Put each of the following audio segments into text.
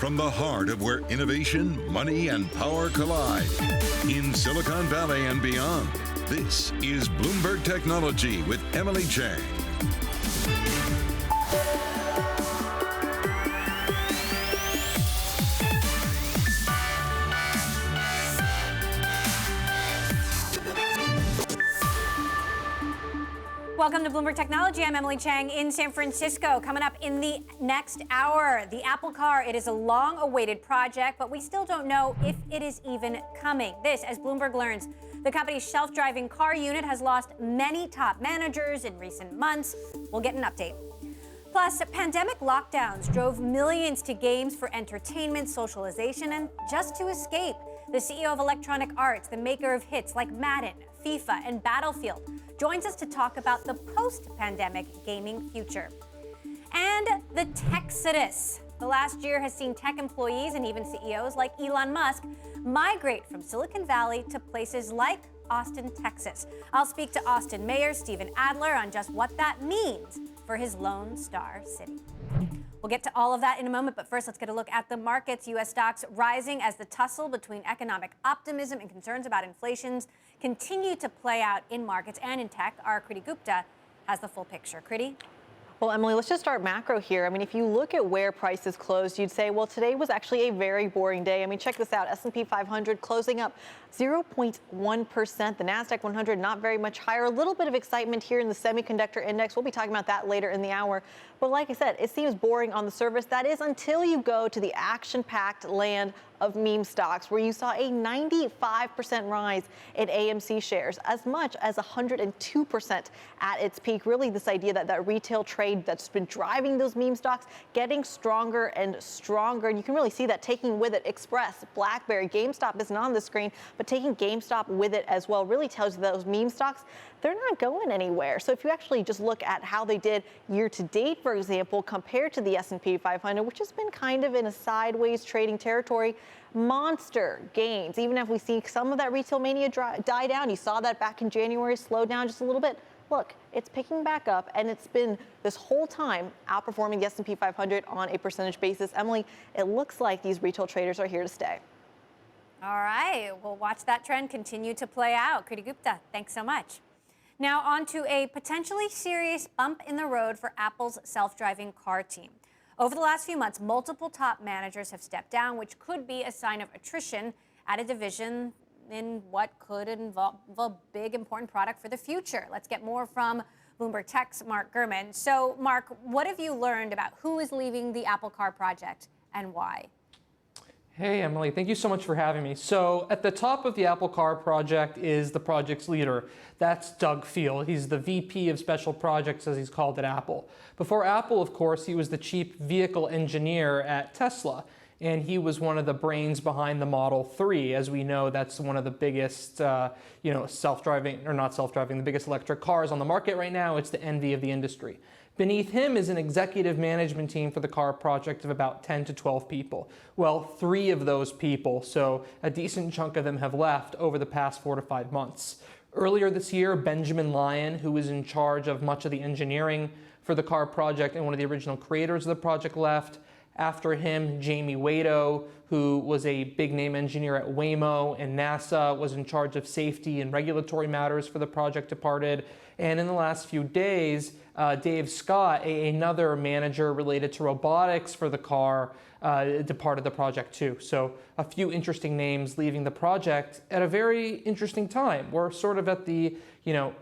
from the heart of where innovation, money, and power collide. In Silicon Valley and beyond, this is Bloomberg Technology with Emily Chang. Welcome to Bloomberg Technology. I'm Emily Chang in San Francisco. Coming up in the next hour, the Apple Car. It is a long-awaited project, but we still don't know if it is even coming. This, as Bloomberg learns, the company's self-driving car unit has lost many top managers in recent months. We'll get an update. Plus, pandemic lockdowns drove millions to games for entertainment, socialization, and just to escape. The CEO of Electronic Arts, the maker of hits like Madden, FIFA, and Battlefield, joins us to talk about the post-pandemic gaming future. And the Texodus. The last year has seen tech employees and even CEOs like Elon Musk migrate from Silicon Valley to places like Austin, Texas. I'll speak to Austin Mayor Steven Adler on just what that means for his Lone Star City. We'll get to all of that in a moment, but first let's get a look at the markets. U.S. stocks rising as the tussle between economic optimism and concerns about inflation continue to play out in markets and in tech. Our Kriti Gupta has the full picture. Kriti? Well, Emily, let's just start macro here. I mean, if you look at where prices closed, you'd say, well, today was actually a very boring day. I mean, check this out. S&P 500 closing up 0.1%. The NASDAQ 100 not very much higher. A little bit of excitement here in the semiconductor index. We'll be talking about that later in the hour. But like I said, it seems boring on the surface. That is until you go to the action-packed land of meme stocks, where you saw a 95% rise in AMC shares, as much as 102% at its peak. Really, this idea that retail trade that's been driving those meme stocks getting stronger and stronger. And you can really see that taking with it Express, BlackBerry, GameStop isn't on the screen, but taking GameStop with it as well really tells you that those meme stocks, they're not going anywhere. So if you actually just look at how they did year to date, for example, compared to the S&P 500, which has been kind of in a sideways trading territory, monster gains. Even if we see some of that retail mania die down, you saw that back in January, slow down just a little bit. Look, it's picking back up, and it's been this whole time outperforming the S&P 500 on a percentage basis. Emily, it looks like these retail traders are here to stay. All right, we'll watch that trend continue to play out. Kriti Gupta, thanks so much. Now on to a potentially serious bump in the road for Apple's self-driving car team. Over the last few months, multiple top managers have stepped down, which could be a sign of attrition at a division in what could involve a big, important product for the future. Let's get more from Bloomberg Tech's Mark Gurman. So, Mark, what have you learned about who is leaving the Apple Car project and why? Hey, Emily, thank you so much for having me. So at the top of the Apple Car project is the project's leader. That's Doug Field. He's the VP of Special Projects, as he's called at Apple. Before Apple, of course, he was the chief vehicle engineer at Tesla. And he was one of the brains behind the Model 3. As we know, that's one of the biggest, self-driving, or not self-driving, the biggest electric cars on the market right now. It's the envy of the industry. Beneath him is an executive management team for the car project of about 10 to 12 people. Well, 3 of those people, so a decent chunk of them, have left over the past 4 to 5 months. Earlier this year, Benjamin Lyon, who was in charge of much of the engineering for the car project and one of the original creators of the project, left. After him, Jamie Wado, who was a big-name engineer at Waymo and NASA, was in charge of safety and regulatory matters for the project, departed. And in the last few days, Dave Scott, another manager related to robotics for the car, departed the project too. So a few interesting names leaving the project at a very interesting time. We're sort of at the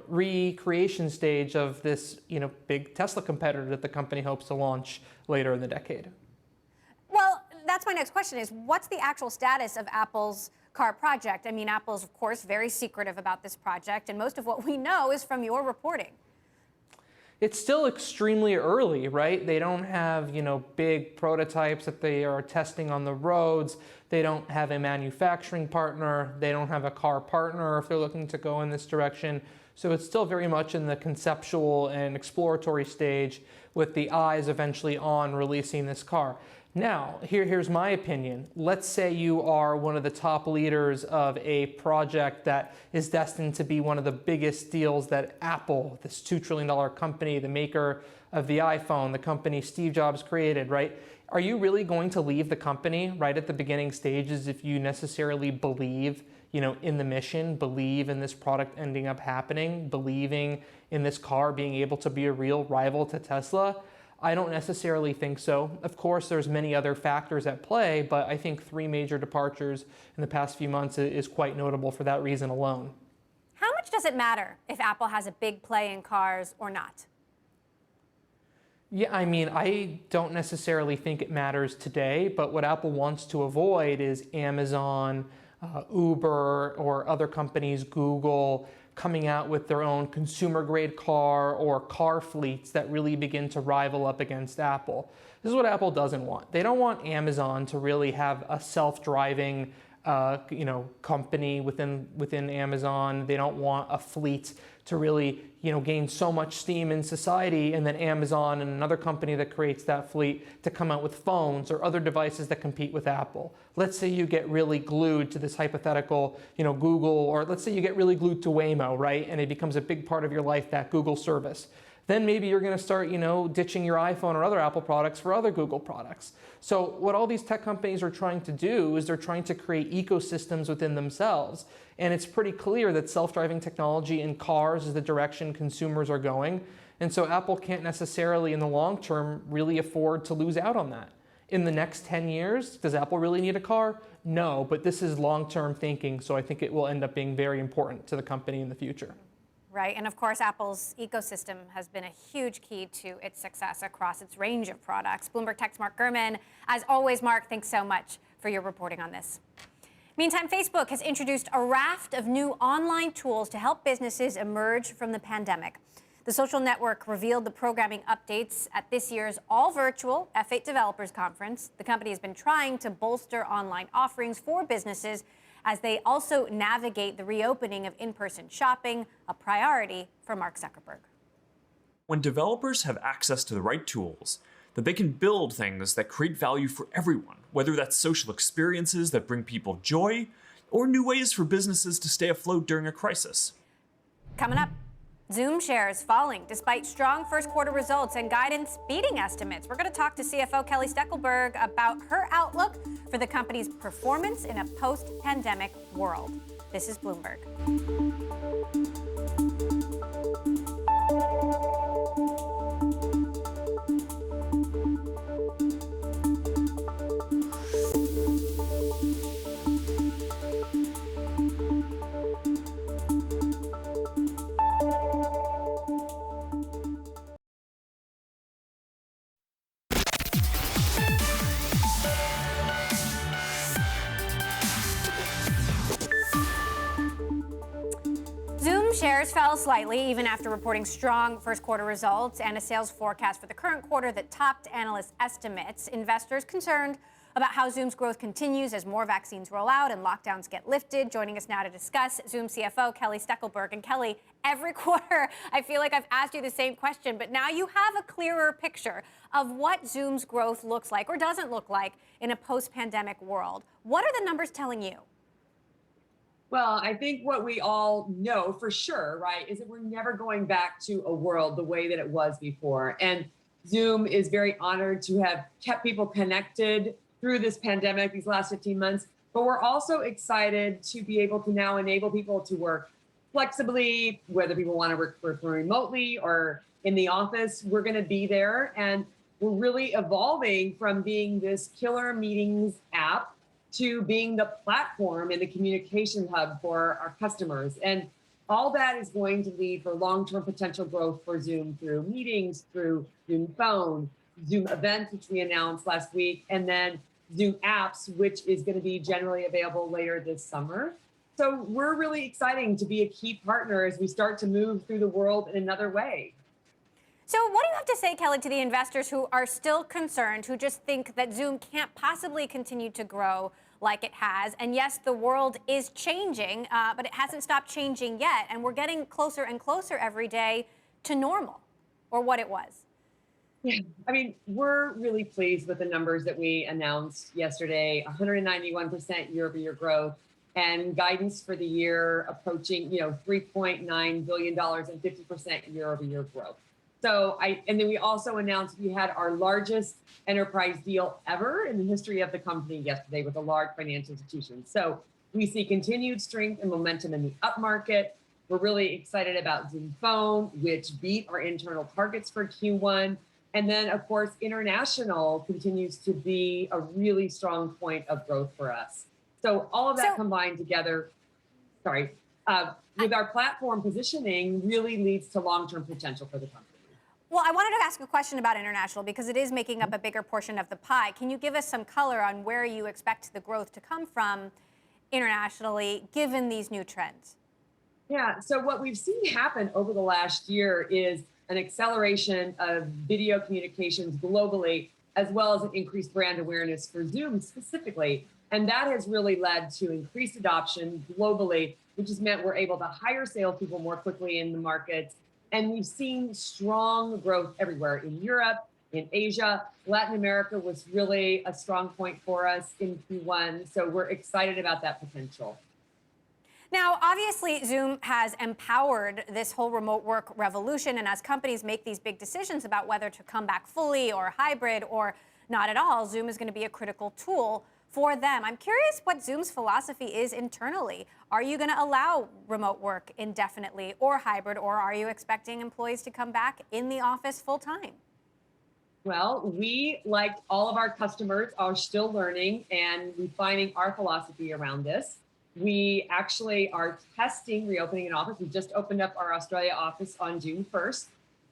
recreation stage of this big Tesla competitor that the company hopes to launch later in the decade. Well, that's my next question is, what's the actual status of Apple's car project? I mean, Apple's, of course, very secretive about this project, and most of what we know is from your reporting. It's still extremely early, right? They don't have, big prototypes that they are testing on the roads. They don't have a manufacturing partner. They don't have a car partner if they're looking to go in this direction. So it's still very much in the conceptual and exploratory stage, with the eyes eventually on releasing this car. Now, here's my opinion. Let's say you are one of the top leaders of a project that is destined to be one of the biggest deals that Apple, this $2 trillion company, the maker of the iPhone, the company Steve Jobs created, right? Are you really going to leave the company right at the beginning stages if you necessarily believe, in the mission, believe in this product ending up happening, believing in this car being able to be a real rival to Tesla? I don't necessarily think so. Of course, there's many other factors at play, but I think 3 major departures in the past few months is quite notable for that reason alone. How much does it matter if Apple has a big play in cars or not? Yeah, I don't necessarily think it matters today, but what Apple wants to avoid is Amazon, Uber, or other companies, Google, coming out with their own consumer-grade car or car fleets that really begin to rival up against Apple. This is what Apple doesn't want. They don't want Amazon to really have a self-driving company within Amazon. They don't want a fleet to really, gain so much steam in society, and then Amazon and another company that creates that fleet to come out with phones or other devices that compete with Apple. Let's say you get really glued to this hypothetical, Google, or let's say you get really glued to Waymo, right? And it becomes a big part of your life, that Google service. Then maybe you're going to start, ditching your iPhone or other Apple products for other Google products. So what all these tech companies are trying to do is they're trying to create ecosystems within themselves. And it's pretty clear that self-driving technology in cars is the direction consumers are going. And so Apple can't necessarily, in the long term, really afford to lose out on that. In the next 10 years, does Apple really need a car? No, but this is long-term thinking, so I think it will end up being very important to the company in the future. Right, and of course, Apple's ecosystem has been a huge key to its success across its range of products. Bloomberg Tech's Mark Gurman. As always, Mark, thanks so much for your reporting on this. Meantime, Facebook has introduced a raft of new online tools to help businesses emerge from the pandemic. The social network revealed the programming updates at this year's all-virtual F8 Developers Conference. The company has been trying to bolster online offerings for businesses as they also navigate the reopening of in-person shopping, a priority for Mark Zuckerberg. When developers have access to the right tools, that they can build things that create value for everyone, whether that's social experiences that bring people joy, or new ways for businesses to stay afloat during a crisis. Coming up, Zoom shares falling despite strong first quarter results and guidance beating estimates. We're going to talk to CFO Kelly Steckelberg about her outlook for the company's performance in a post-pandemic world. This is Bloomberg. Shares fell slightly even after reporting strong first quarter results and a sales forecast for the current quarter that topped analyst estimates. Investors concerned about how Zoom's growth continues as more vaccines roll out and lockdowns get lifted. Joining us now to discuss, Zoom CFO Kelly Steckelberg. And Kelly, every quarter I feel like I've asked you the same question, but now you have a clearer picture of what Zoom's growth looks like or doesn't look like in a post-pandemic world. What are the numbers telling you? Well, I think what we all know for sure, right, is that we're never going back to a world the way that it was before. And Zoom is very honored to have kept people connected through this pandemic, these last 15 months. But we're also excited to be able to now enable people to work flexibly, whether people want to work remotely or in the office. We're going to be there. And we're really evolving from being this killer meetings app to being the platform and the communication hub for our customers. And all that is going to lead for long-term potential growth for Zoom through meetings, through Zoom Phone, Zoom Events, which we announced last week, and then Zoom Apps, which is going to be generally available later this summer. So we're really excited to be a key partner as we start to move through the world in another way. So what do you have to say, Kelly, to the investors who are still concerned, who just think that Zoom can't possibly continue to grow like it has? And yes, the world is changing, but it hasn't stopped changing yet. And we're getting closer and closer every day to normal, or what it was. Yeah, I mean, we're really pleased with the numbers that we announced yesterday, 191% year-over-year growth and guidance for the year approaching, $3.9 billion and 50% year-over-year growth. And then we also announced we had our largest enterprise deal ever in the history of the company yesterday with a large financial institution. So we see continued strength and momentum in the upmarket. We're really excited about Zoom Phone, which beat our internal targets for Q1. And then, of course, international continues to be a really strong point of growth for us. So all of that combined together, with our platform positioning really leads to long-term potential for the company. Well, I wanted to ask a question about international because it is making up a bigger portion of the pie. Can you give us some color on where you expect the growth to come from internationally, given these new trends? Yeah, so what we've seen happen over the last year is an acceleration of video communications globally, as well as an increased brand awareness for Zoom specifically. And that has really led to increased adoption globally, which has meant we're able to hire salespeople more quickly in the markets. And we've seen strong growth everywhere in Europe, in Asia. Latin America was really a strong point for us in Q1. So we're excited about that potential. Now, obviously, Zoom has empowered this whole remote work revolution. And as companies make these big decisions about whether to come back fully or hybrid or not at all, Zoom is going to be a critical tool for them. I'm curious what Zoom's philosophy is internally. Are you going to allow remote work indefinitely or hybrid, or are you expecting employees to come back in the office full time? Well, we, like all of our customers, are still learning and refining our philosophy around this. We actually are testing reopening an office. We just opened up our Australia office on June 1st.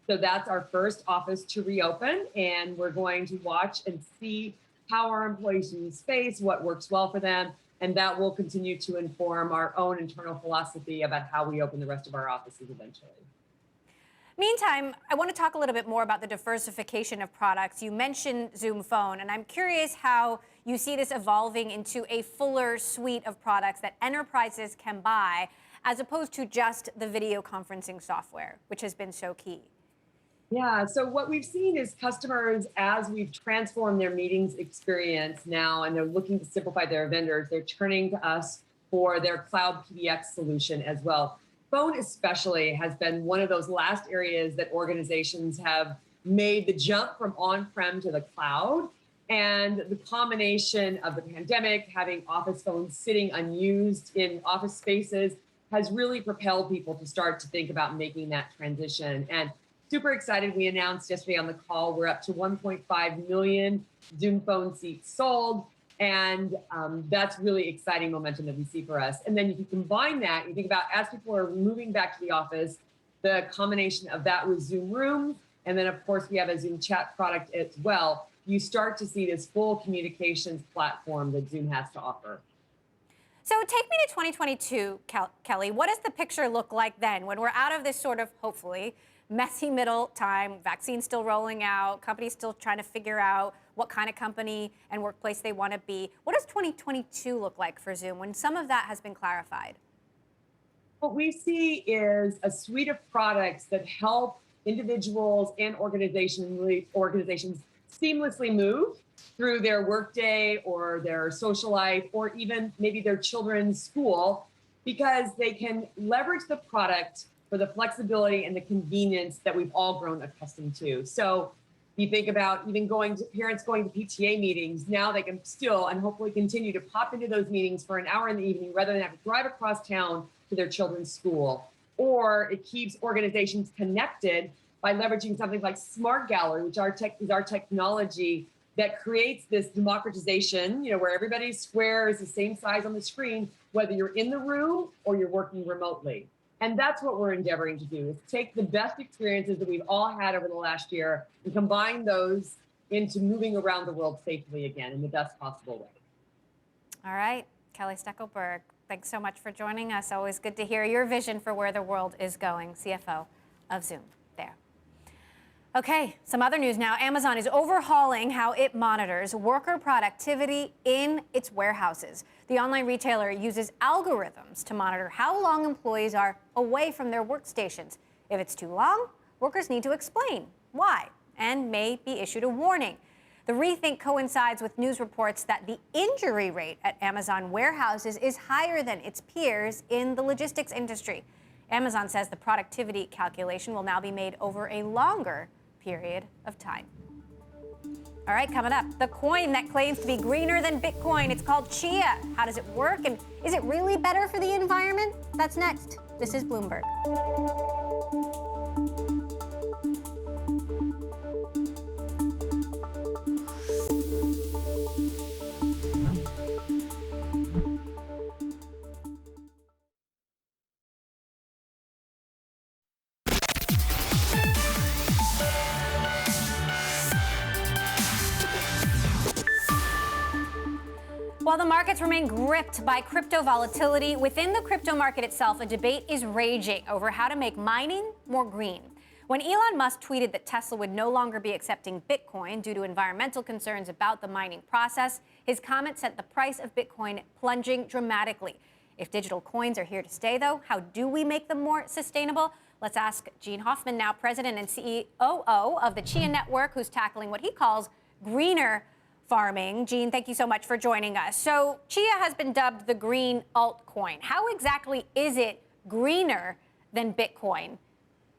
So that's our first office to reopen. And we're going to watch and see how our employees use space, what works well for them. And that will continue to inform our own internal philosophy about how we open the rest of our offices eventually. Meantime, I want to talk a little bit more about the diversification of products. You mentioned Zoom Phone, and I'm curious how you see this evolving into a fuller suite of products that enterprises can buy, as opposed to just the video conferencing software, which has been so key. Yeah, so what we've seen is customers, as we've transformed their meetings experience now, and they're looking to simplify their vendors, they're turning to us for their cloud PBX solution as well. Phone especially has been one of those last areas that organizations have made the jump from on-prem to the cloud. And the combination of the pandemic, having office phones sitting unused in office spaces, has really propelled people to start to think about making that transition. And super excited, we announced yesterday on the call, we're up to 1.5 million Zoom Phone seats sold. And that's really exciting momentum that we see for us. And then if you combine that, you think about as people are moving back to the office, the combination of that with Zoom Rooms, and then of course we have a Zoom Chat product as well, you start to see this full communications platform that Zoom has to offer. So take me to 2022, Kelly. What does the picture look like then, when we're out of this sort of, hopefully, messy middle time, vaccines still rolling out, companies still trying to figure out what kind of company and workplace they want to be? What does 2022 look like for Zoom when some of that has been clarified? What we see is a suite of products that help individuals and organizations seamlessly move through their workday or their social life or even maybe their children's school, because they can leverage the product for the flexibility and the convenience that we've all grown accustomed to. So you think about even parents going to PTA meetings, now they can still and hopefully continue to pop into those meetings for an hour in the evening rather than have to drive across town to their children's school. Or it keeps organizations connected by leveraging something like Smart Gallery, which is our technology that creates this democratization, where everybody's square is the same size on the screen, whether you're in the room or you're working remotely. And that's what we're endeavoring to do, is take the best experiences that we've all had over the last year and combine those into moving around the world safely again in the best possible way. All right, Kelly Steckelberg, thanks so much for joining us. Always good to hear your vision for where the world is going, CFO of Zoom there. Okay, some other news now. Amazon is overhauling how it monitors worker productivity in its warehouses. The online retailer uses algorithms to monitor how long employees are away from their workstations. If it's too long, workers need to explain why. and may be issued a warning. The rethink coincides with news reports that the injury rate at Amazon warehouses is higher than its peers in the logistics industry. Amazon says the productivity calculation will now be made over a longer period of time. All right, coming up, the coin that claims to be greener than Bitcoin. It's called Chia. How does it work, and is it really better for the environment? That's next. This is Bloomberg. While the markets remain gripped by crypto volatility, within the crypto market itself, a debate is raging over how to make mining more green. When Elon Musk tweeted that Tesla would no longer be accepting Bitcoin due to environmental concerns about the mining process, his comment sent the price of Bitcoin plunging dramatically. If digital coins are here to stay, though, how do we make them more sustainable? Let's ask Gene Hoffman, now president and CEO of the Chia Network, who's tackling what he calls greener farming. Gene, thank you so much for joining us. So Chia has been dubbed the green altcoin. How exactly is it greener than Bitcoin?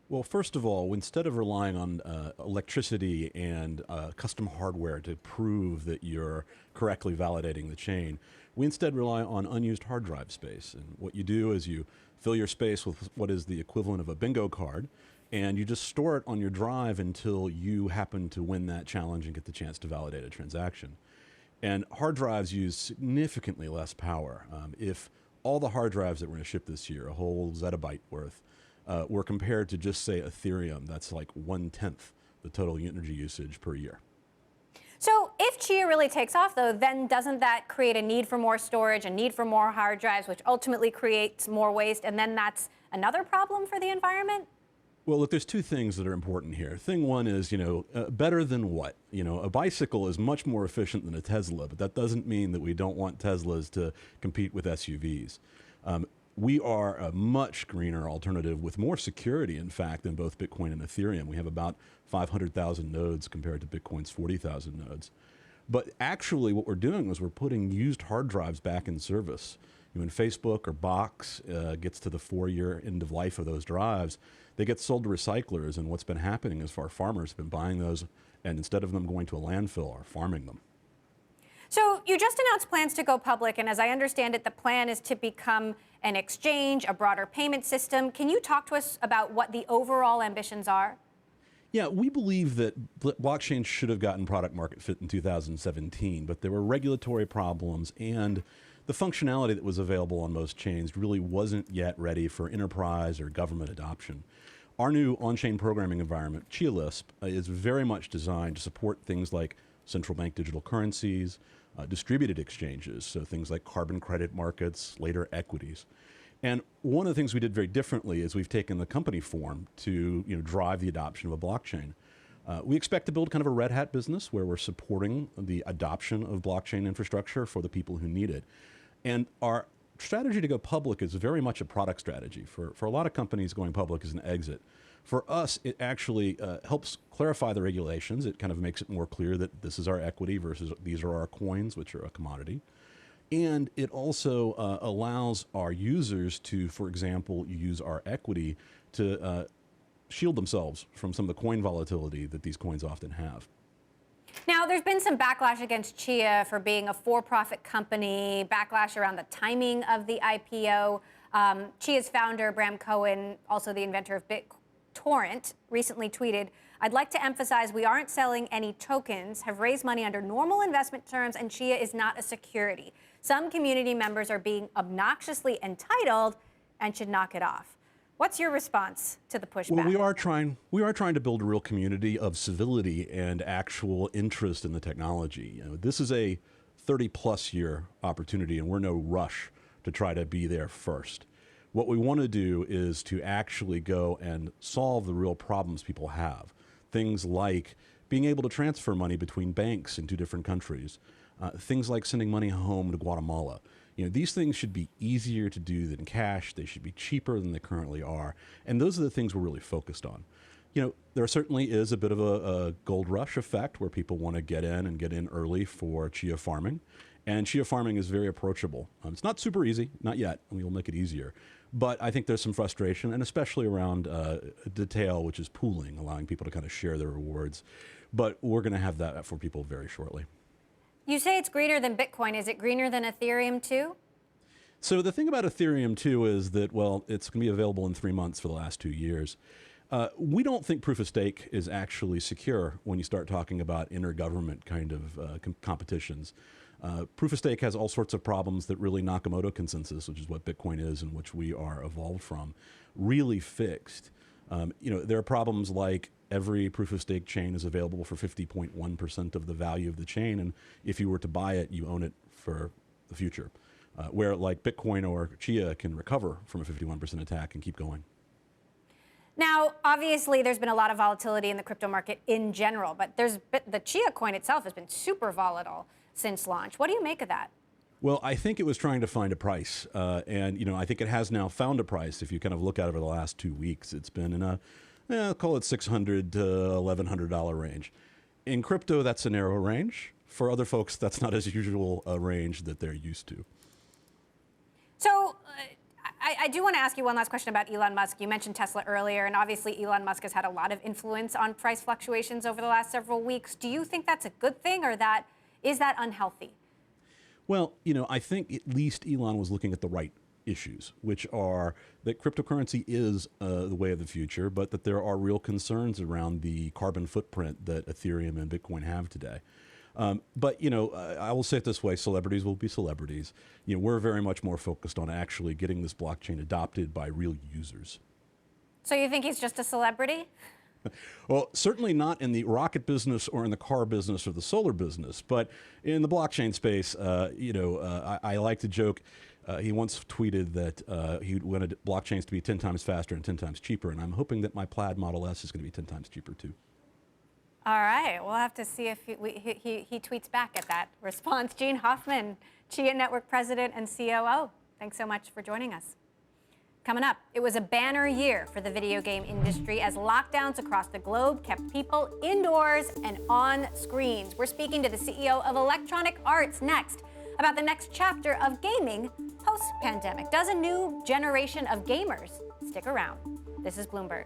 Well, first of all, instead of relying on electricity and custom hardware to prove that you're correctly validating the chain, we instead rely on unused hard drive space. And what you do is you fill your space with what is the equivalent of a bingo card, and you just store it on your drive until you happen to win that challenge and get the chance to validate a transaction. And hard drives use significantly less power. If all the hard drives that we're going to ship this year, a whole zettabyte worth, were compared to just, say, Ethereum, that's like 1/10 the total energy usage per year. So if Chia really takes off, though, then doesn't that create a need for more storage, a need for more hard drives, which ultimately creates more waste, and then that's another problem for the environment? Well, look, there's two things that are important here. Thing one is, better than what? A bicycle is much more efficient than a Tesla, but that doesn't mean that we don't want Teslas to compete with SUVs. We are a much greener alternative with more security, in fact, than both Bitcoin and Ethereum. We have about 500,000 nodes compared to Bitcoin's 40,000 nodes. But actually what we're doing is we're putting used hard drives back in service. When Facebook or Box gets to the 4-year end of life of those drives, they get sold to recyclers, and what's been happening is our farmers have been buying those, and instead of them going to a landfill, are farming them. So you just announced plans to go public, and as I understand it, the plan is to become an exchange, a broader payment system. Can you talk to us about what the overall ambitions are? Yeah, we believe that blockchain should have gotten product market fit in 2017, but there were regulatory problems, and the functionality that was available on most chains really wasn't yet ready for enterprise or government adoption. Our new on-chain programming environment, Chia Lisp, is very much designed to support things like central bank digital currencies, distributed exchanges, so things like carbon credit markets, later equities. And one of the things we did very differently is we've taken the company form to drive the adoption of a blockchain. We expect to build kind of a Red Hat business where we're supporting the adoption of blockchain infrastructure for the people who need it. And our strategy to go public is very much a product strategy. For a lot of companies, going public is an exit. For us, it actually helps clarify the regulations. It kind of makes it more clear that this is our equity versus these are our coins, which are a commodity. And it also allows our users to, for example, use our equity to shield themselves from some of the coin volatility that these coins often have. Now, there's been some backlash against Chia for being a for-profit company, backlash around the timing of the IPO. Chia's founder, Bram Cohen, also the inventor of BitTorrent, recently tweeted, "I'd like to emphasize we aren't selling any tokens, have raised money under normal investment terms, and Chia is not a security. Some community members are being obnoxiously entitled and should knock it off." What's your response to the pushback? Well, we are trying to build a real community of civility and actual interest in the technology. This is a 30-plus year opportunity, and we're no rush to try to be there first. What we want to do is to actually go and solve the real problems people have. Things like being able to transfer money between banks in 2 different countries. Things like sending money home to Guatemala. These things should be easier to do than cash. They should be cheaper than they currently are. And those are the things we're really focused on. There certainly is a bit of a gold rush effect where people want to get in early for Chia farming. And Chia farming is very approachable. It's not super easy, not yet, and we will make it easier. But I think there's some frustration, and especially around detail, which is pooling, allowing people to kind of share their rewards. But we're going to have that for people very shortly. You say it's greener than Bitcoin. Is it greener than Ethereum too? So the thing about Ethereum too is that, well, it's going to be available in 3 months for the last 2 years. We don't think proof of stake is actually secure when you start talking about intergovernment kind of competitions. Proof of stake has all sorts of problems that really Nakamoto consensus, which is what Bitcoin is and which we are evolved from, really fixed. There are problems like every proof of stake chain is available for 50.1% of the value of the chain, and if you were to buy it, you own it for the future. Where like Bitcoin or Chia can recover from a 51% attack and keep going. Now, obviously, there's been a lot of volatility in the crypto market in general, but the Chia coin itself has been super volatile since launch. What do you make of that? Well, I think it was trying to find a price, and I think it has now found a price. If you kind of look at it over the last 2 weeks, it's been in a, call it $600 to $1,100 range. In crypto, that's a narrow range. For other folks, that's not as usual a range that they're used to. So I do want to ask you one last question about Elon Musk. You mentioned Tesla earlier, and obviously Elon Musk has had a lot of influence on price fluctuations over the last several weeks. Do you think that's a good thing, or is that unhealthy? Well, I think at least Elon was looking at the right issues, which are that cryptocurrency is the way of the future, but that there are real concerns around the carbon footprint that Ethereum and Bitcoin have today. But I will say it this way, celebrities will be celebrities. We're very much more focused on actually getting this blockchain adopted by real users. So you think he's just a celebrity? Well, certainly not in the rocket business or in the car business or the solar business, but in the blockchain space, I like to joke. He once tweeted that he wanted blockchains to be 10 times faster and 10 times cheaper, and I'm hoping that my Plaid Model S is going to be 10 times cheaper too. All right, we'll have to see if he tweets back at that response. Gene Hoffman, Chia Network President and COO, thanks so much for joining us. Coming up, it was a banner year for the video game industry as lockdowns across the globe kept people indoors and on screens. We're speaking to the CEO of Electronic Arts next about the next chapter of gaming post-pandemic. Does a new generation of gamers stick around? This is Bloomberg.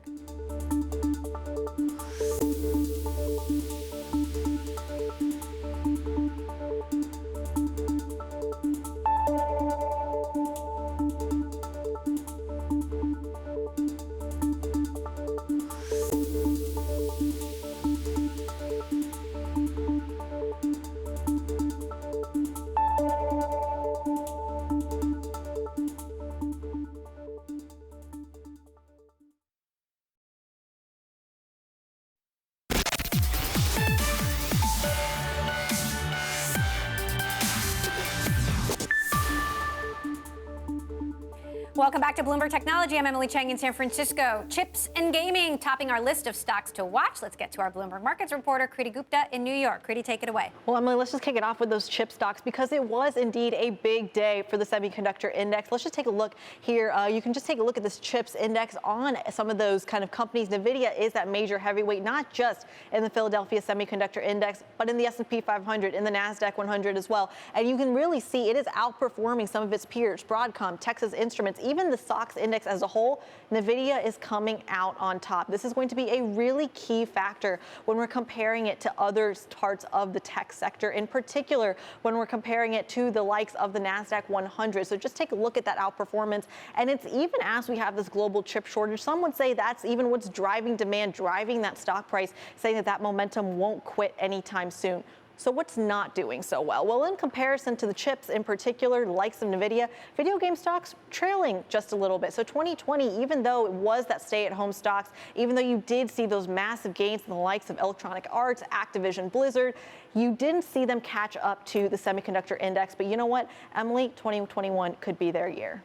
Welcome back to Bloomberg Technology. I'm Emily Chang in San Francisco. Chips and gaming topping our list of stocks to watch. Let's get to our Bloomberg Markets reporter, Kriti Gupta in New York. Kriti, take it away. Well, Emily, let's just kick it off with those chip stocks because it was indeed a big day for the semiconductor index. Let's just take a look here. You can just take a look at this chips index on some of those kind of companies. NVIDIA is that major heavyweight, not just in the Philadelphia Semiconductor Index, but in the S&P 500, in the NASDAQ 100 as well. And you can really see it is outperforming some of its peers, Broadcom, Texas Instruments, even the SOX index as a whole. NVIDIA is coming out on top. This is going to be a really key factor when we're comparing it to other parts of the tech sector, in particular when we're comparing it to the likes of the NASDAQ 100. So just take a look at that outperformance. And it's even as we have this global chip shortage, some would say that's even what's driving demand, driving that stock price, saying that that momentum won't quit anytime soon. So what's not doing so well? Well, in comparison to the chips in particular, the likes of NVIDIA, video game stocks trailing just a little bit. So 2020, even though it was that stay-at-home stocks, even though you did see those massive gains in the likes of Electronic Arts, Activision, Blizzard, you didn't see them catch up to the semiconductor index. But you know what, Emily, 2021 could be their year.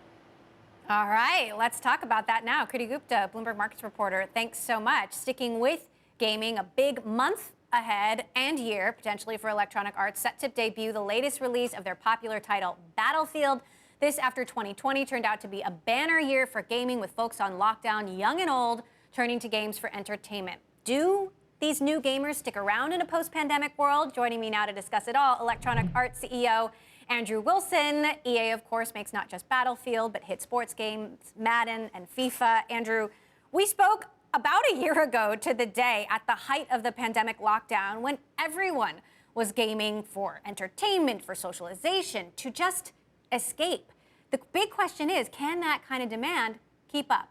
All right, let's talk about that now. Kriti Gupta, Bloomberg Markets reporter, thanks so much. Sticking with gaming, a big month ahead and year potentially for Electronic Arts, set to debut the latest release of their popular title, Battlefield. This after 2020 turned out to be a banner year for gaming with folks on lockdown, young and old, turning to games for entertainment. Do these new gamers stick around in a post-pandemic world? Joining me now to discuss it all, Electronic Arts CEO Andrew Wilson. EA, of course, makes not just Battlefield, but hit sports games, Madden and FIFA. Andrew, we spoke about a year ago to the day at the height of the pandemic lockdown when everyone was gaming for entertainment, for socialization, to just escape. The big question is, can that kind of demand keep up?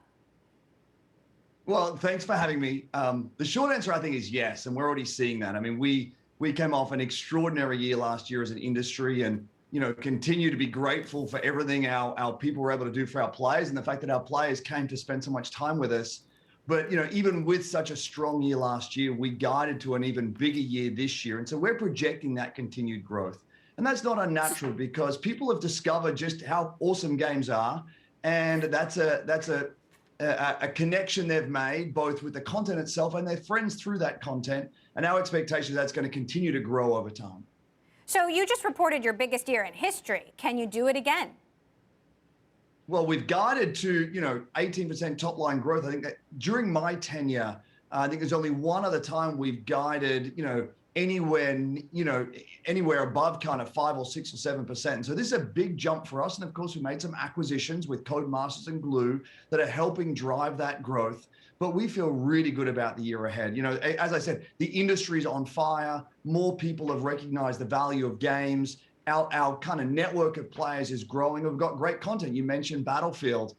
Well, thanks for having me. The short answer, I think, is yes, and we're already seeing that. I mean, we came off an extraordinary year last year as an industry, and continue to be grateful for everything our people were able to do for our players, and the fact that our players came to spend so much time with us. But even with such a strong year last year, we guided to an even bigger year this year, and so we're projecting that continued growth. And that's not unnatural because people have discovered just how awesome games are, and that's a connection they've made both with the content itself and their friends through that content. And our expectation is that's going to continue to grow over time. So you just reported your biggest year in history. Can you do it again? Well, we've guided to 18% top line growth. I think that during my tenure, I think there's only one other time we've guided anywhere above kind of 5 or 6 or 7%. And so this is a big jump for us. And of course, we made some acquisitions with Codemasters and Glue that are helping drive that growth. But we feel really good about the year ahead. As I said, the industry's on fire. More people have recognized the value of games. Our kind of network of players is growing. We've got great content. You mentioned Battlefield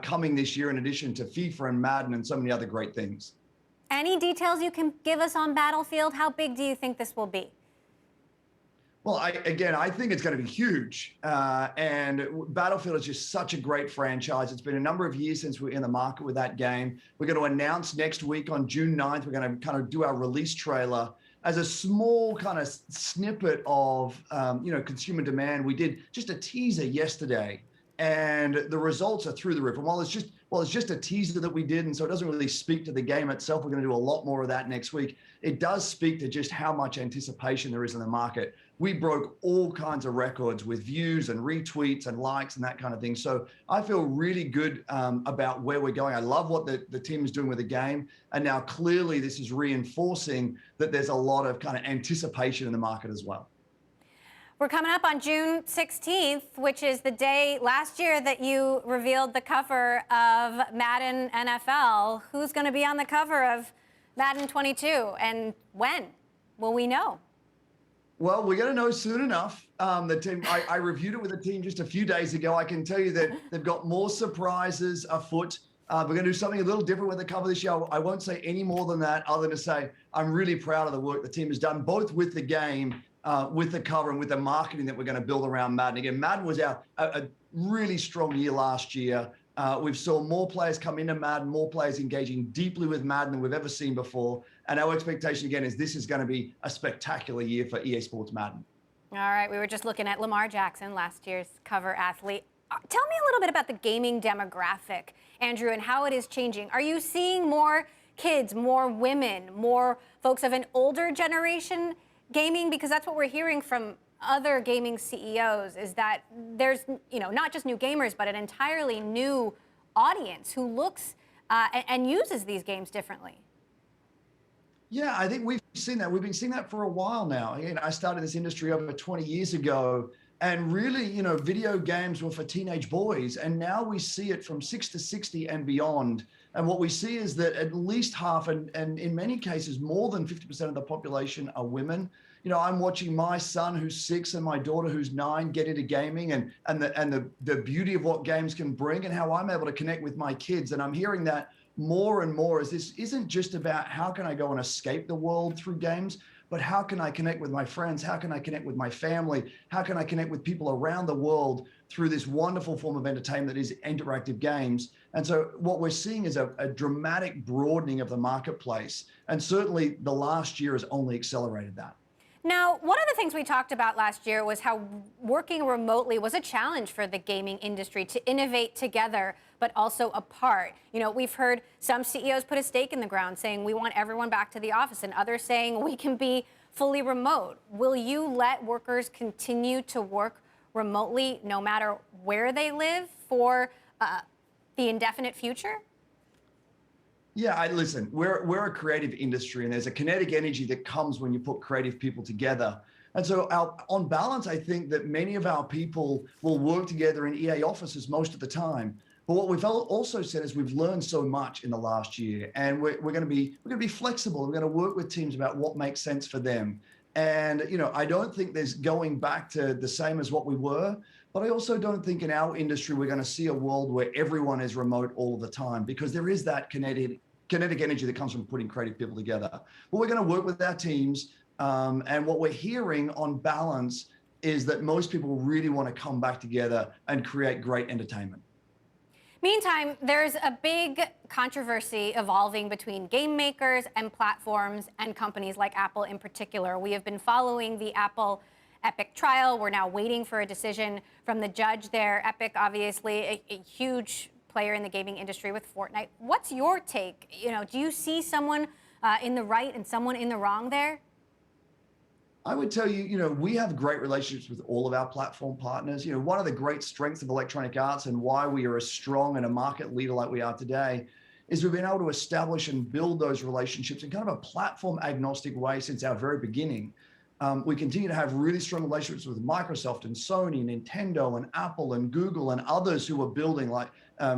coming this year in addition to FIFA and Madden and so many other great things. Any details you can give us on Battlefield? How big do you think this will be? Well, I think it's going to be huge. And Battlefield is just such a great franchise. It's been a number of years since we're in the market with that game. We're going to announce next week on June 9th, we're going to kind of do our release trailer as a small kind of snippet of, consumer demand. We did just a teaser yesterday, and the results are through the roof. And while it's just a teaser that we did, and so it doesn't really speak to the game itself, we're going to do a lot more of that next week. It does speak to just how much anticipation there is in the market. We broke all kinds of records with views and retweets and likes and that kind of thing. So I feel really good about where we're going. I love what the team is doing with the game. And now clearly this is reinforcing that there's a lot of kind of anticipation in the market as well. We're coming up on June 16th, which is the day last year that you revealed the cover of Madden NFL. Who's going to be on the cover of Madden 22, and when will we know? Well, we're going to know soon enough. The team, I reviewed it with the team just a few days ago. I can tell you that they've got more surprises afoot. We're going to do something a little different with the cover this year. I won't say any more than that, other than to say I'm really proud of the work the team has done, both with the game, with the cover, and with the marketing that we're going to build around Madden. Again, Madden was a really strong year last year. We've saw more players come into Madden, more players engaging deeply with Madden than we've ever seen before. And our expectation, again, is this is going to be a spectacular year for EA Sports Madden. All right, we were just looking at Lamar Jackson, last year's cover athlete. Tell me a little bit about the gaming demographic, Andrew, and how it is changing. Are you seeing more kids, more women, more folks of an older generation gaming? Because that's what we're hearing from other gaming CEOs, is that there's, not just new gamers, but an entirely new audience who looks and uses these games differently. Yeah, I think we've seen that. We've been seeing that for a while now. Again, I started this industry over 20 years ago, and really, video games were for teenage boys, and now we see it from 6 to 60 and beyond. And what we see is that at least half, and in many cases, more than 50% of the population are women. I'm watching my son who's 6 and my daughter who's 9 get into gaming, and the beauty of what games can bring and how I'm able to connect with my kids. And I'm hearing that more and more, as this isn't just about how can I go and escape the world through games, but how can I connect with my friends? How can I connect with my family? How can I connect with people around the world through this wonderful form of entertainment that is interactive games? And so what we're seeing is a dramatic broadening of the marketplace. And certainly the last year has only accelerated that. Now, one of the things we talked about last year was how working remotely was a challenge for the gaming industry to innovate together, but also apart. We've heard some CEOs put a stake in the ground saying we want everyone back to the office, and others saying we can be fully remote. Will you let workers continue to work remotely no matter where they live for the indefinite future? Yeah, listen, we're a creative industry, and there's a kinetic energy that comes when you put creative people together. And so on balance, I think that many of our people will work together in EA offices most of the time. But what we've also said is we've learned so much in the last year, and we're going to be flexible. We're going to work with teams about what makes sense for them. And I don't think there's going back to the same as what we were, but I also don't think in our industry we're going to see a world where everyone is remote all of the time, because there is that kinetic energy that comes from putting creative people together. But we're going to work with our teams, and what we're hearing on balance is that most people really want to come back together and create great entertainment. Meantime, there's a big controversy evolving between game makers and platforms and companies like Apple in particular. We have been following the Apple Epic trial. We're now waiting for a decision from the judge there. Epic, obviously, a huge player in the gaming industry with Fortnite. What's your take? Do you see someone in the right and someone in the wrong there? I would tell you, we have great relationships with all of our platform partners. One of the great strengths of Electronic Arts and why we are as strong and a market leader like we are today is we've been able to establish and build those relationships in kind of a platform agnostic way since our very beginning. We continue to have really strong relationships with Microsoft and Sony, Nintendo and Apple and Google and others who are building, like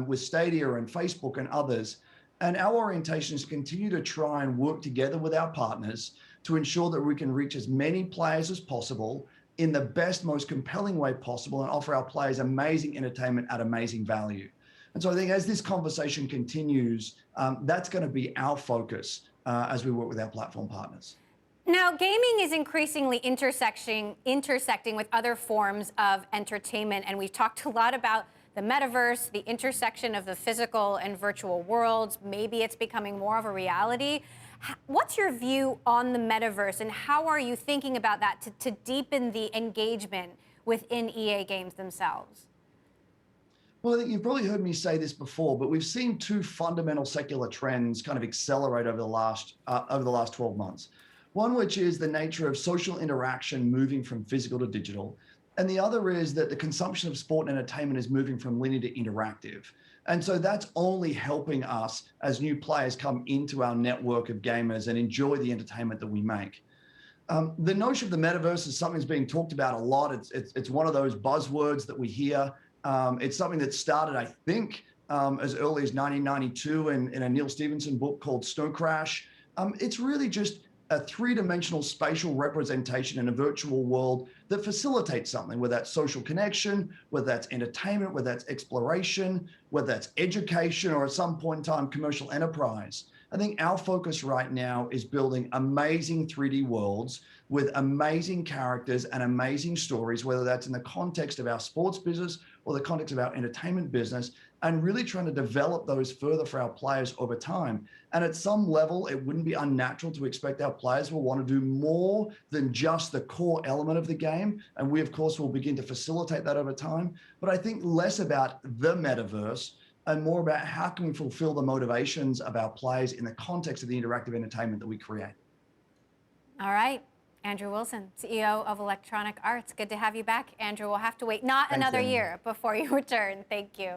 with Stadia and Facebook and others. And our orientation is to continue to try and work together with our partners to ensure that we can reach as many players as possible in the best, most compelling way possible and offer our players amazing entertainment at amazing value. And so I think as this conversation continues, that's going to be our focus as we work with our platform partners. Now, gaming is increasingly intersecting with other forms of entertainment, and we've talked a lot about the metaverse, the intersection of the physical and virtual worlds. Maybe it's becoming more of a reality. What's your view on the metaverse, and how are you thinking about that to deepen the engagement within EA games themselves? Well, I think you've probably heard me say this before, but we've seen two fundamental secular trends kind of accelerate over the last 12 months. One, which is the nature of social interaction moving from physical to digital. And the other is that the consumption of sport and entertainment is moving from linear to interactive. And so that's only helping us as new players come into our network of gamers and enjoy the entertainment that we make. The notion of the metaverse is something that's being talked about a lot. It's one of those buzzwords that we hear. It's something that started, I think, as early as 1992 in a Neil Stephenson book called Snow Crash. It's really just a three-dimensional spatial representation in a virtual world that facilitates something, whether that's social connection, whether that's entertainment, whether that's exploration, whether that's education, or at some point in time, commercial enterprise. I think our focus right now is building amazing 3D worlds with amazing characters and amazing stories, whether that's in the context of our sports business or the context of our entertainment business, and really trying to develop those further for our players over time. And at some level, it wouldn't be unnatural to expect our players will want to do more than just the core element of the game. And we, of course, will begin to facilitate that over time. But I think less about the metaverse and more about how can we fulfill the motivations of our players in the context of the interactive entertainment that we create. All right. Andrew Wilson, CEO of Electronic Arts. Good to have you back, Andrew. We'll have to wait another year before you return. Thank you.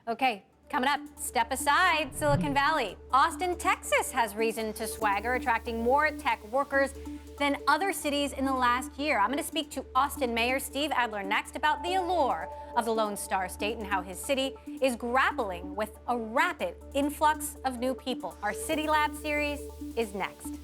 Okay, coming up, step aside, Silicon Valley. Austin, Texas has reason to swagger, attracting more tech workers than other cities in the last year. I'm going to speak to Austin Mayor Steve Adler next about the allure of the Lone Star State and how his city is grappling with a rapid influx of new people. Our City Lab series is next.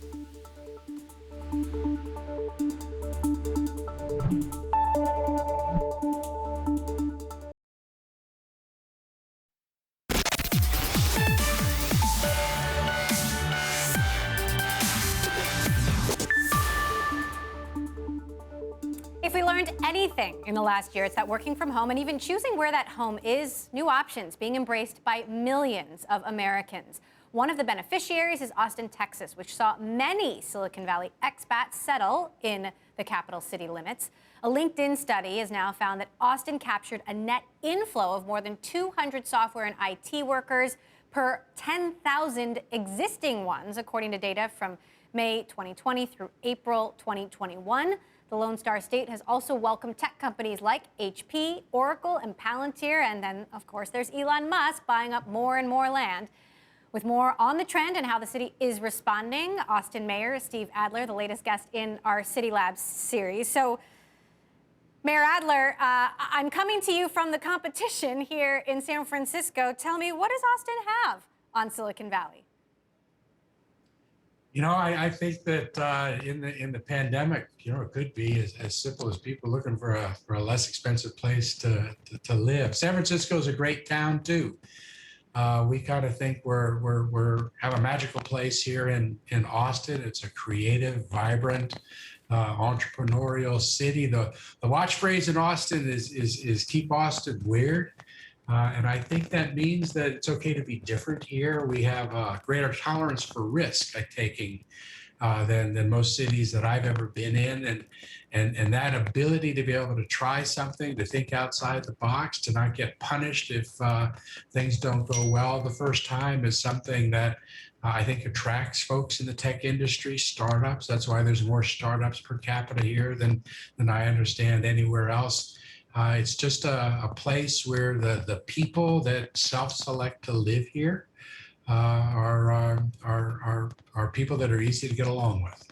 If we learned anything in the last year, it's that working from home and even choosing where that home is, new options being embraced by millions of Americans. One of the beneficiaries is Austin, Texas, which saw many Silicon Valley expats settle in the capital city limits. A LinkedIn study has now found that Austin captured a net inflow of more than 200 software and IT workers per 10,000 existing ones, according to data from May 2020 through April 2021. The Lone Star State has also welcomed tech companies like HP, Oracle, and Palantir, and then, of course, there's Elon Musk buying up more and more land. With more on the trend and how the city is responding, Austin Mayor Steve Adler, the latest guest in our City Labs series. So, Mayor Adler, I'm coming to you from the competition here in San Francisco. Tell me, what does Austin have on Silicon Valley? You know, I think that in the pandemic, you know, it could be as simple as people looking for a less expensive place to live. San Francisco is a great town too. We kind of think we're have a magical place here in Austin. It's a creative, vibrant, entrepreneurial city. The watch phrase in Austin is keep Austin weird. And I think that means that it's okay to be different here. We have a greater tolerance for risk, taking than most cities that I've ever been in. And that ability to be able to try something, to think outside the box, to not get punished if things don't go well the first time is something that I think attracts folks in the tech industry, startups. That's why there's more startups per capita here than I understand anywhere else. It's just a place where the people that self-select to live here are people that are easy to get along with.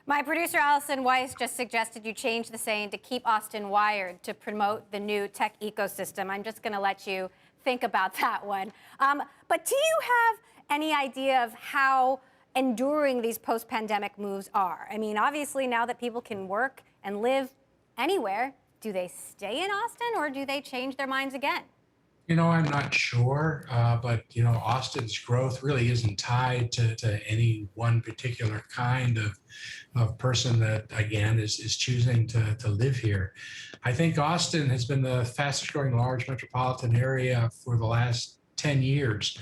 My producer, Allison Weiss, just suggested you change the saying to keep Austin wired to promote the new tech ecosystem. I'm just going to let you think about that one. But do you have any idea of how enduring these post-pandemic moves are? I mean, obviously, now that people can work and live anywhere, do they stay in Austin or do they change their minds again? You know, I'm not sure, but, you know, Austin's growth really isn't tied to any one particular kind of person that, again, is choosing to live here. I think Austin has been the fastest growing large metropolitan area for the last 10 years.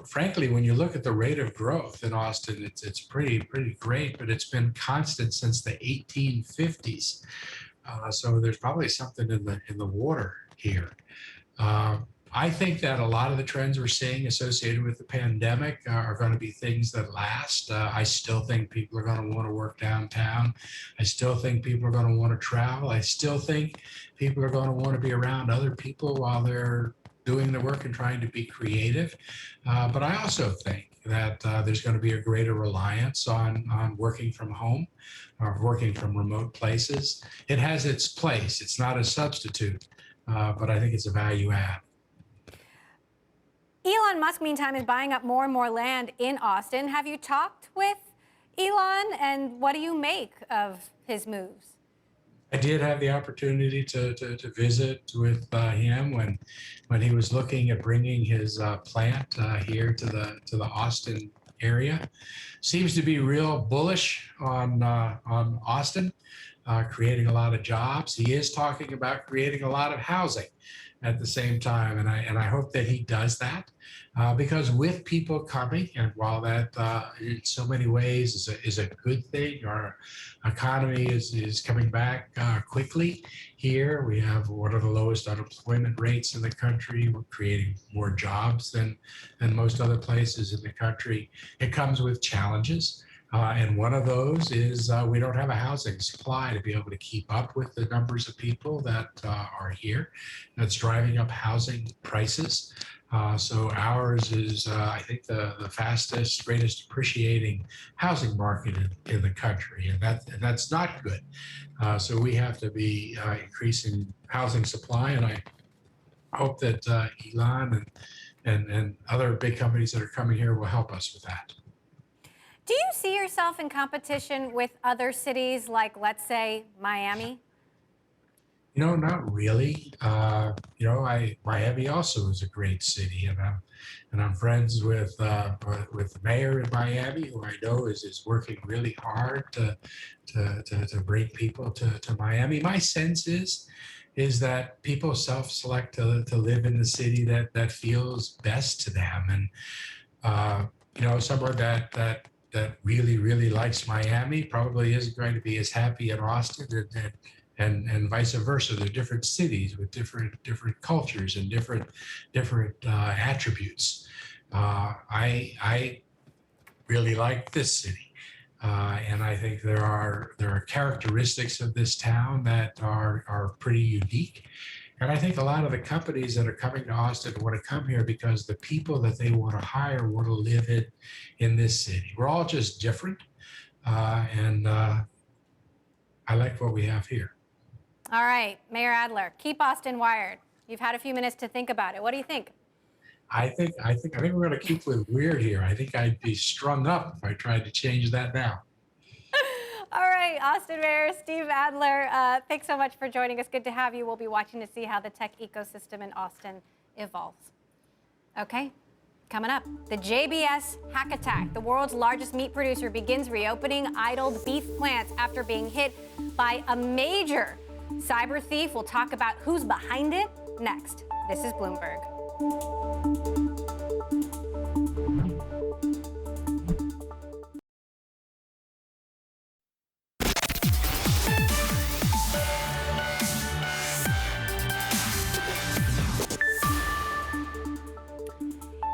Frankly, when you look at the rate of growth in Austin, it's pretty great, but it's been constant since the 1850s. So there's probably something in the water here. I think that a lot of the trends we're seeing associated with the pandemic are going to be things that last. I still think people are going to want to work downtown. I still think people are going to want to travel. I still think people are going to want to be around other people while they're doing the work and trying to be creative. But I also think that there's going to be a greater reliance on working from home or working from remote places. It has its place. It's not a substitute, but I think it's a value add. Elon Musk, meantime, is buying up more and more land in Austin. Have you talked with Elon, and what do you make of his moves? I did have the opportunity to visit with him when he was looking at bringing his plant here to the Austin area. Seems to be real bullish on Austin, creating a lot of jobs. He is talking about creating a lot of housing at the same time, and I hope that he does that because with people coming, and while that in so many ways is a good thing, our economy is coming back quickly. Here we have one of the lowest unemployment rates in the country. We're creating more jobs than most other places in the country. It comes with challenges. And one of those is we don't have a housing supply to be able to keep up with the numbers of people that are here. That's driving up housing prices. So ours is, I think, the fastest, greatest appreciating housing market in the country, and that's not good. So we have to be increasing housing supply, and I hope that Elon and other big companies that are coming here will help us with that. Do you see yourself in competition with other cities like, let's say, Miami? You know, not really. You know, Miami also is a great city, and I'm friends with the mayor in Miami, who I know is working really hard to bring people to Miami. My sense is that people self-select to live in the city that feels best to them, and you know, somewhere that really likes Miami probably isn't going to be as happy in Austin, and vice versa. They're different cities with different cultures and different attributes. I really like this city, and I think there are characteristics of this town that are pretty unique. And I think a lot of the companies that are coming to Austin want to come here because the people that they want to hire want to live in this city. We're all just different. And I like what we have here. All right, Mayor Adler, keep Austin wired. You've had a few minutes to think about it. What do you think? I think we're going to keep with weird here. I think I'd be strung up if I tried to change that now. All right, Austin Mayor Steve Adler, thanks so much for joining us. Good to have you. We'll be watching to see how the tech ecosystem in Austin evolves. Okay, coming up, the JBS hack attack. The world's largest meat producer begins reopening idled beef plants after being hit by a major cyber thief. We'll talk about who's behind it next. This is Bloomberg.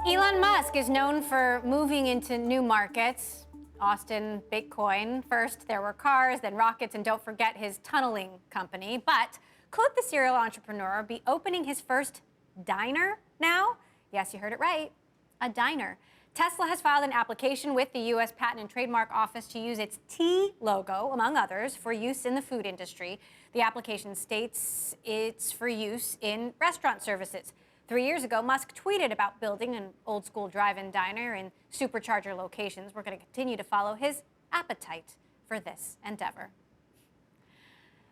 Elon Musk is known for moving into new markets. Austin, Bitcoin. First, there were cars, then rockets, and don't forget his tunneling company. But could the serial entrepreneur be opening his first diner now? Yes, you heard it right, a diner. Tesla has filed an application with the U.S. Patent and Trademark Office to use its T logo, among others, for use in the food industry. The application states it's for use in restaurant services. 3 years ago, Musk tweeted about building an old-school drive-in diner in supercharger locations. We're going to continue to follow his appetite for this endeavor.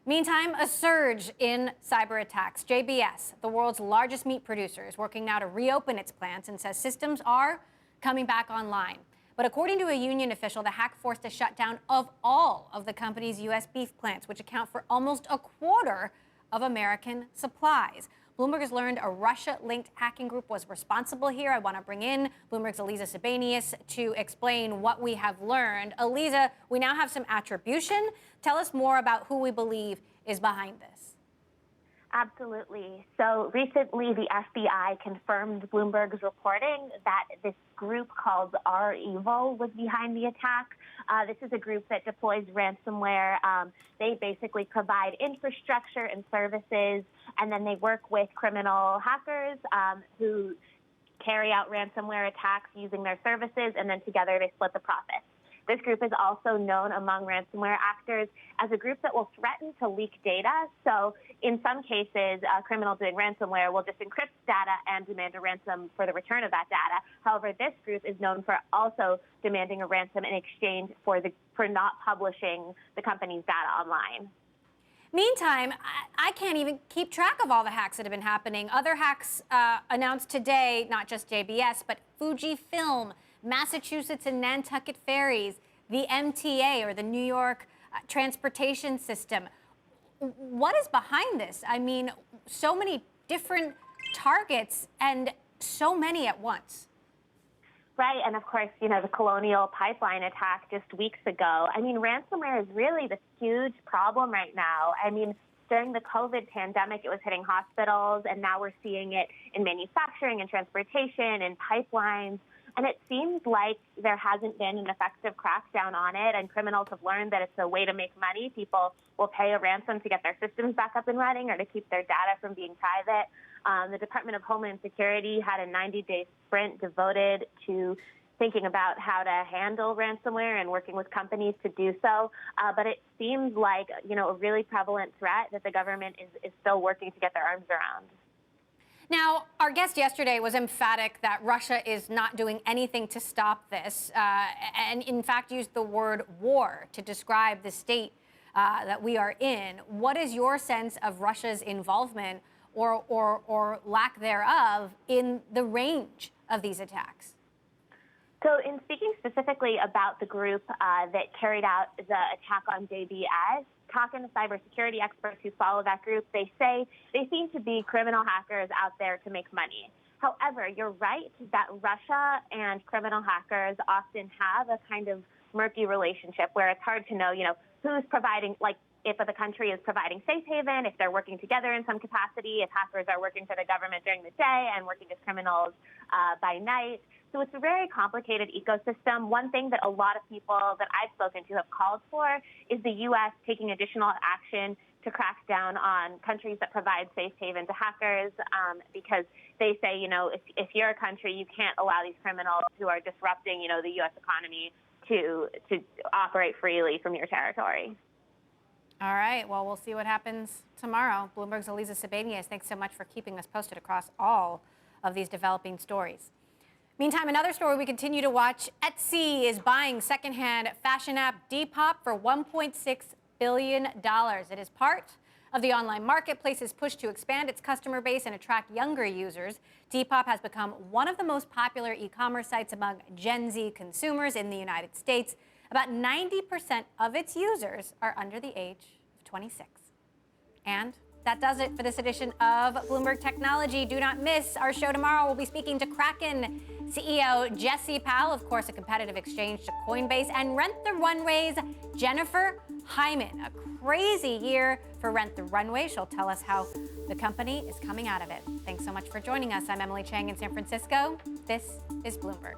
Meantime, a surge in cyber attacks. JBS, the world's largest meat producer, is working now to reopen its plants and says systems are coming back online. But according to a union official, the hack forced a shutdown of all of the company's U.S. beef plants, which account for almost a quarter of American supplies. Bloomberg has learned a Russia-linked hacking group was responsible here. I want to bring in Bloomberg's Eliza Sebanius to explain what we have learned. Eliza, we now have some attribution. Tell us more about who we believe is behind this. Absolutely. So recently, the FBI confirmed Bloomberg's reporting that this group called REvil was behind the attack. This is a group that deploys ransomware. They basically provide infrastructure and services, and then they work with criminal hackers who carry out ransomware attacks using their services, and then together they split the profits. This group is also known among ransomware actors as a group that will threaten to leak data. So in some cases, a criminal doing ransomware will just encrypt data and demand a ransom for the return of that data. However, this group is known for also demanding a ransom in exchange for not publishing the company's data online. Meantime, I can't even keep track of all the hacks that have been happening. Other hacks announced today, not just JBS, but Fujifilm, Massachusetts and Nantucket ferries, the MTA, or the New York transportation system. What is behind this? I mean, so many different targets and so many at once. Right, and of course, you know, the Colonial Pipeline attack just weeks ago. I mean, ransomware is really the huge problem right now. I mean, during the COVID pandemic, it was hitting hospitals, and now we're seeing it in manufacturing and transportation and pipelines. And it seems like there hasn't been an effective crackdown on it, and criminals have learned that it's a way to make money. People will pay a ransom to get their systems back up and running or to keep their data from being private. The Department of Homeland Security had a 90-day sprint devoted to thinking about how to handle ransomware and working with companies to do so. But it seems like, you know, a really prevalent threat that the government is still working to get their arms around. Now, our guest yesterday was emphatic that Russia is not doing anything to stop this, and in fact used the word war to describe the state that we are in. What is your sense of Russia's involvement or lack thereof in the range of these attacks? So in speaking specifically about the group that carried out the attack on JBS, talking to cybersecurity experts who follow that group, they say they seem to be criminal hackers out there to make money. However, you're right that Russia and criminal hackers often have a kind of murky relationship where it's hard to know, you know, who's providing, like, if the country is providing safe haven, if they're working together in some capacity, if hackers are working for the government during the day and working as criminals by night. So it's a very complicated ecosystem. One thing that a lot of people that I've spoken to have called for is the U.S. taking additional action to crack down on countries that provide safe haven to hackers, because they say, you know, if you're a country, you can't allow these criminals who are disrupting, you know, the U.S. economy to operate freely from your territory. All right. Well, we'll see what happens tomorrow. Bloomberg's Eliza Sabanius, thanks so much for keeping us posted across all of these developing stories. Meantime, another story we continue to watch. Etsy is buying secondhand fashion app Depop for $1.6 billion. It is part of the online marketplace's push to expand its customer base and attract younger users. Depop has become one of the most popular e-commerce sites among Gen Z consumers in the United States. About 90% of its users are under the age of 26. And that does it for this edition of Bloomberg Technology. Do not miss our show tomorrow. We'll be speaking to Kraken CEO Jesse Powell, of course, a competitive exchange to Coinbase, and Rent the Runway's Jennifer Hyman. A crazy year for Rent the Runway. She'll tell us how the company is coming out of it. Thanks so much for joining us. I'm Emily Chang in San Francisco. This is Bloomberg.